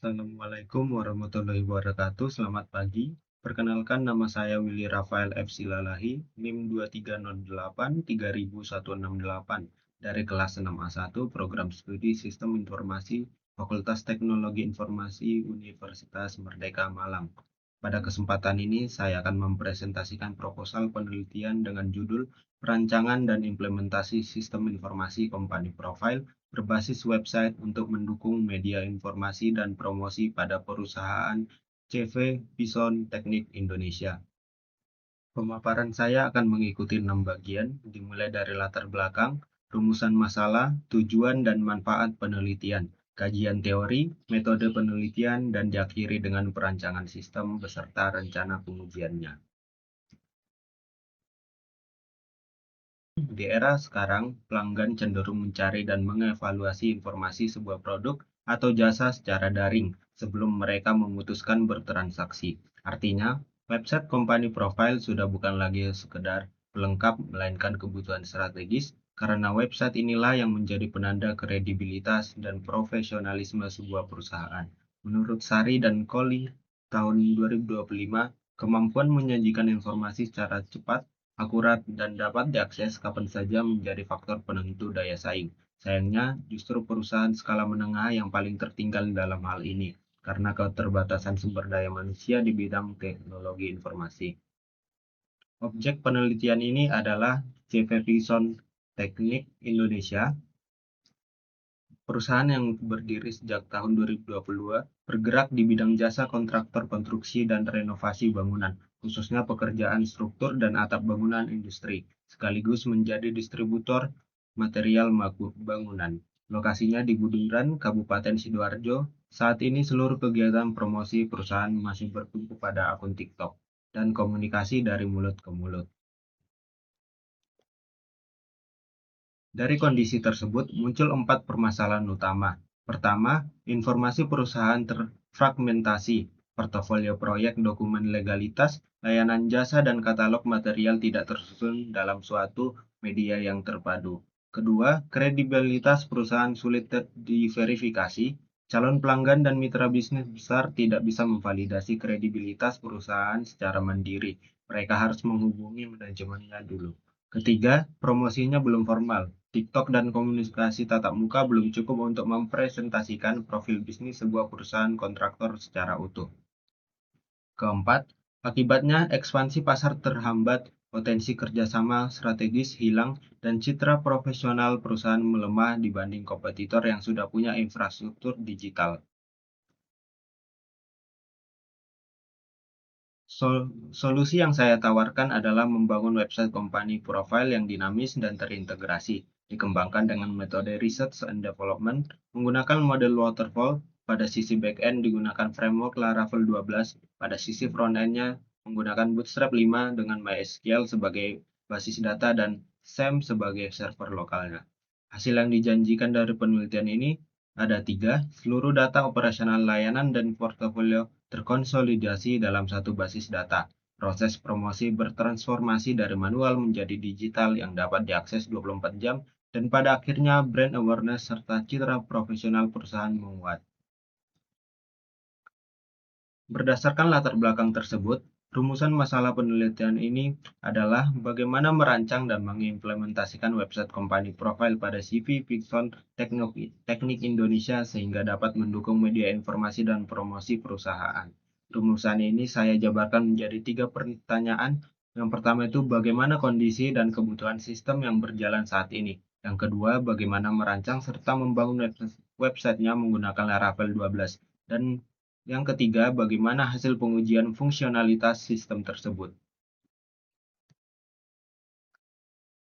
Assalamualaikum warahmatullahi wabarakatuh. Selamat pagi. Perkenalkan nama saya Willy Rafael F. Silalahi, NIM 2308-30168 dari kelas 6A1 Program Studi Sistem Informasi Fakultas Teknologi Informasi Universitas Merdeka Malang. Pada kesempatan ini saya akan mempresentasikan proposal penelitian dengan judul Perancangan dan Implementasi Sistem Informasi Company Profile berbasis website untuk mendukung media informasi dan promosi pada perusahaan CV Bison Teknik Indonesia. Pemaparan saya akan mengikuti 6 bagian, dimulai dari latar belakang, rumusan masalah, tujuan dan manfaat penelitian, kajian teori, metode penelitian, dan diakhiri dengan perancangan sistem beserta rencana pengujiannya. Di era sekarang, pelanggan cenderung mencari dan mengevaluasi informasi sebuah produk atau jasa secara daring sebelum mereka memutuskan bertransaksi. Artinya, website company profile sudah bukan lagi sekedar pelengkap melainkan kebutuhan strategis karena website inilah yang menjadi penanda kredibilitas dan profesionalisme sebuah perusahaan. Menurut Sari dan Colli tahun 2025, kemampuan menyajikan informasi secara cepat, akurat, dan dapat diakses kapan saja menjadi faktor penentu daya saing. Sayangnya, justru perusahaan skala menengah yang paling tertinggal dalam hal ini, karena keterbatasan sumber daya manusia di bidang teknologi informasi. Objek penelitian ini adalah CV Bison Teknik Indonesia, perusahaan yang berdiri sejak tahun 2022, bergerak di bidang jasa kontraktor konstruksi dan renovasi bangunan, khususnya pekerjaan struktur dan atap bangunan industri, sekaligus menjadi distributor material bangunan. Lokasinya di Buduran, Kabupaten Sidoarjo. Saat ini seluruh kegiatan promosi perusahaan masih bertumpu pada akun TikTok dan komunikasi dari mulut ke mulut. Dari kondisi tersebut muncul 4 permasalahan utama. Pertama, informasi perusahaan terfragmentasi, portofolio proyek, dokumen legalitas, layanan jasa, dan katalog material tidak tersusun dalam suatu media yang terpadu. Kedua, kredibilitas perusahaan sulit diverifikasi. Calon pelanggan dan mitra bisnis besar tidak bisa memvalidasi kredibilitas perusahaan secara mandiri. Mereka harus menghubungi manajemennya dulu. Ketiga, promosinya belum formal. TikTok dan komunikasi tatap muka belum cukup untuk mempresentasikan profil bisnis sebuah perusahaan kontraktor secara utuh. Keempat, akibatnya ekspansi pasar terhambat, potensi kerjasama strategis hilang, dan citra profesional perusahaan melemah dibanding kompetitor yang sudah punya infrastruktur digital. Solusi yang saya tawarkan adalah membangun website company profile yang dinamis dan terintegrasi, dikembangkan dengan metode research and development, menggunakan model waterfall, pada sisi back-end digunakan framework Laravel 12, pada sisi front-end-nya menggunakan Bootstrap 5 dengan MySQL sebagai basis data dan SAM sebagai server lokalnya. Hasil yang dijanjikan dari penelitian ini ada 3, seluruh data operasional layanan dan portofolio terkonsolidasi dalam satu basis data. Proses promosi bertransformasi dari manual menjadi digital yang dapat diakses 24 jam dan pada akhirnya brand awareness serta citra profesional perusahaan menguat. Berdasarkan latar belakang tersebut, rumusan masalah penelitian ini adalah bagaimana merancang dan mengimplementasikan website company profile pada CV Bison Teknik Indonesia sehingga dapat mendukung media informasi dan promosi perusahaan. Rumusan ini saya jabarkan menjadi 3 pertanyaan. Yang pertama itu bagaimana kondisi dan kebutuhan sistem yang berjalan saat ini. Yang kedua, bagaimana merancang serta membangun website-nya menggunakan Laravel 12. Dan yang ketiga, bagaimana hasil pengujian fungsionalitas sistem tersebut.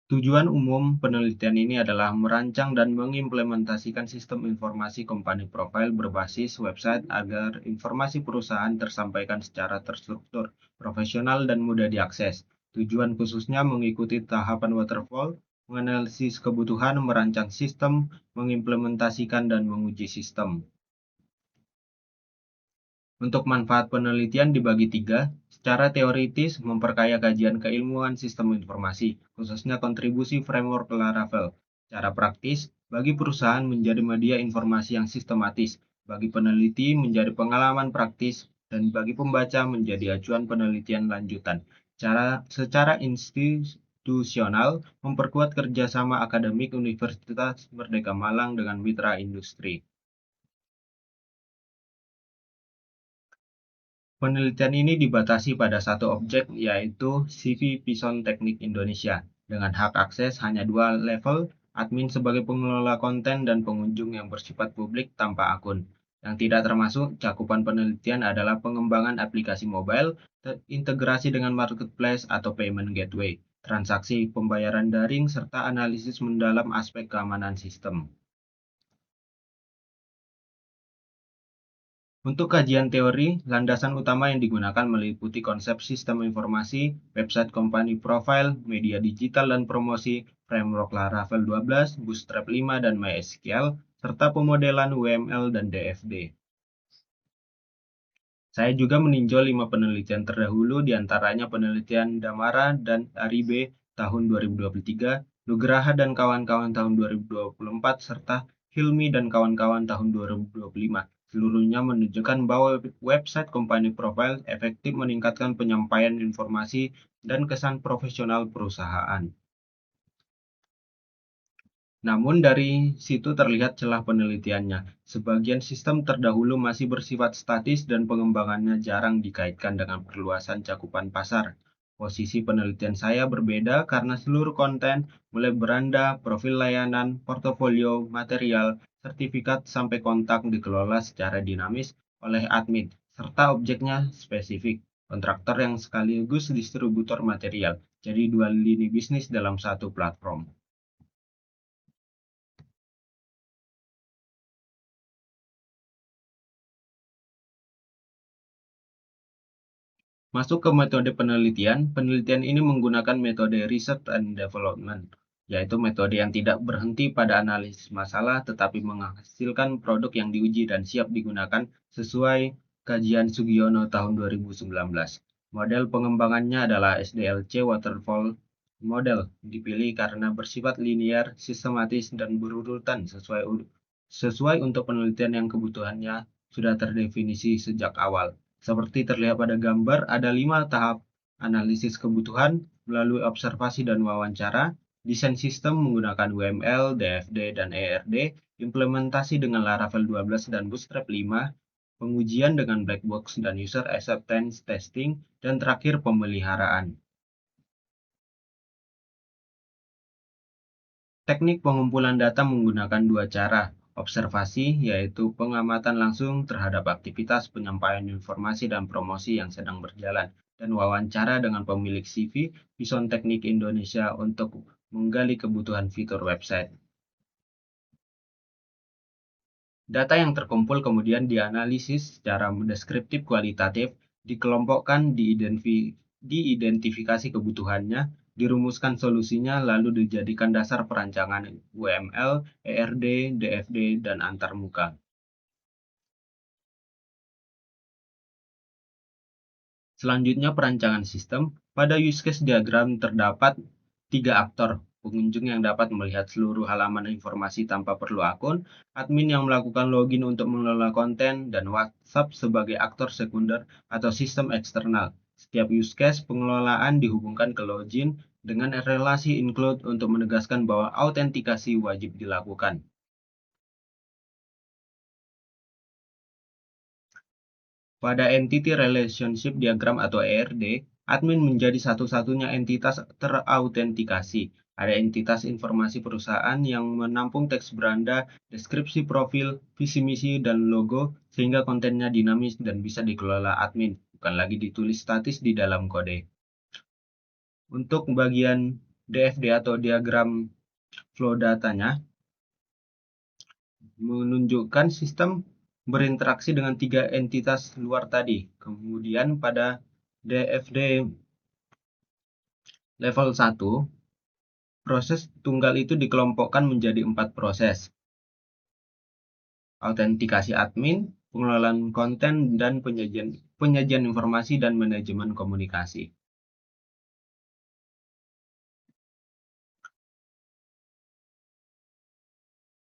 Tujuan umum penelitian ini adalah merancang dan mengimplementasikan sistem informasi company profile berbasis website agar informasi perusahaan tersampaikan secara terstruktur, profesional, dan mudah diakses. Tujuan khususnya mengikuti tahapan waterfall, menganalisis kebutuhan, merancang sistem, mengimplementasikan, dan menguji sistem. Untuk manfaat penelitian dibagi 3, secara teoritis memperkaya kajian keilmuan sistem informasi, khususnya kontribusi framework Laravel. Secara praktis, bagi perusahaan menjadi media informasi yang sistematis, Bagi peneliti menjadi pengalaman praktis, dan bagi pembaca menjadi acuan penelitian lanjutan. Secara institusional, memperkuat kerjasama akademik Universitas Merdeka Malang dengan mitra industri. Penelitian ini dibatasi pada satu objek, yaitu CV Pison Teknik Indonesia, dengan hak akses hanya dua level, admin sebagai pengelola konten dan pengunjung yang bersifat publik tanpa akun. Yang tidak termasuk cakupan penelitian adalah pengembangan aplikasi mobile, integrasi dengan marketplace atau payment gateway, transaksi pembayaran daring, serta analisis mendalam aspek keamanan sistem. Untuk kajian teori, landasan utama yang digunakan meliputi konsep sistem informasi, website company profile, media digital dan promosi, framework Laravel 12, Bootstrap 5, dan MySQL, serta pemodelan UML dan DFD. Saya juga meninjau 5 penelitian terdahulu, diantaranya penelitian Damara dan Aribe tahun 2023, Nugraha dan kawan-kawan tahun 2024, serta Hilmi dan kawan-kawan tahun 2025. Seluruhnya menunjukkan bahwa website company profile efektif meningkatkan penyampaian informasi dan kesan profesional perusahaan. Namun dari situ terlihat celah penelitiannya. Sebagian sistem terdahulu masih bersifat statis dan pengembangannya jarang dikaitkan dengan perluasan cakupan pasar. Posisi penelitian saya berbeda karena seluruh konten, mulai beranda, profil layanan, portofolio, material, sertifikat, sampai kontak dikelola secara dinamis oleh admin, serta objeknya spesifik, kontraktor yang sekaligus distributor material. Jadi dua lini bisnis dalam satu platform. Masuk ke metode penelitian, penelitian ini menggunakan metode research and development, yaitu metode yang tidak berhenti pada analisis masalah tetapi menghasilkan produk yang diuji dan siap digunakan sesuai kajian Sugiono tahun 2019. Model pengembangannya adalah SDLC Waterfall Model, dipilih karena bersifat linear, sistematis, dan berurutan sesuai untuk penelitian yang kebutuhannya sudah terdefinisi sejak awal. Seperti terlihat pada gambar, ada 5 tahap analisis kebutuhan melalui observasi dan wawancara, desain sistem menggunakan UML, DFD, dan ERD, implementasi dengan Laravel 12 dan Bootstrap 5, pengujian dengan black box dan user acceptance testing, dan terakhir pemeliharaan. Teknik pengumpulan data menggunakan dua cara, observasi, yaitu pengamatan langsung terhadap aktivitas penyampaian informasi dan promosi yang sedang berjalan, dan wawancara dengan pemilik CV Pison Teknik Indonesia untuk menggali kebutuhan fitur website. Data yang terkumpul kemudian dianalisis secara deskriptif kualitatif, dikelompokkan, diidentifikasi kebutuhannya, dirumuskan solusinya, lalu dijadikan dasar perancangan UML, ERD, DFD, dan antarmuka. Selanjutnya perancangan sistem. Pada use case diagram terdapat 3 aktor. Pengunjung yang dapat melihat seluruh halaman informasi tanpa perlu akun, admin yang melakukan login untuk mengelola konten, dan WhatsApp sebagai aktor sekunder atau sistem eksternal. Setiap use case pengelolaan dihubungkan ke login dengan relasi include untuk menegaskan bahwa autentikasi wajib dilakukan. Pada Entity Relationship Diagram atau ERD, admin menjadi satu-satunya entitas terautentikasi. Ada entitas informasi perusahaan yang menampung teks beranda, deskripsi profil, visi misi, dan logo, sehingga kontennya dinamis dan bisa dikelola admin, bukan lagi ditulis statis di dalam kode. Untuk bagian DFD atau diagram flow datanya, menunjukkan sistem berinteraksi dengan 3 entitas luar tadi. Kemudian pada DFD level 1, proses tunggal itu dikelompokkan menjadi 4 proses. Autentikasi admin, pengelolaan konten, dan penyajian informasi dan manajemen komunikasi.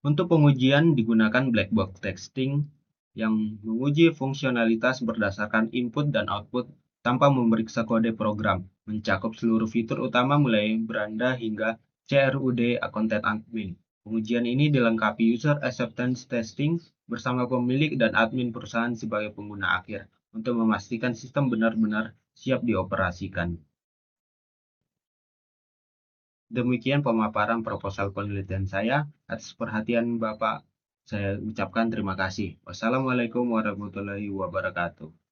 Untuk pengujian digunakan black box testing yang menguji fungsionalitas berdasarkan input dan output tanpa memeriksa kode program, mencakup seluruh fitur utama mulai beranda hingga CRUD Content Admin. Pengujian ini dilengkapi user acceptance testing bersama pemilik dan admin perusahaan sebagai pengguna akhir untuk memastikan sistem benar-benar siap dioperasikan. Demikian pemaparan proposal penelitian saya. Atas perhatian Bapak, saya ucapkan terima kasih. Wassalamualaikum warahmatullahi wabarakatuh.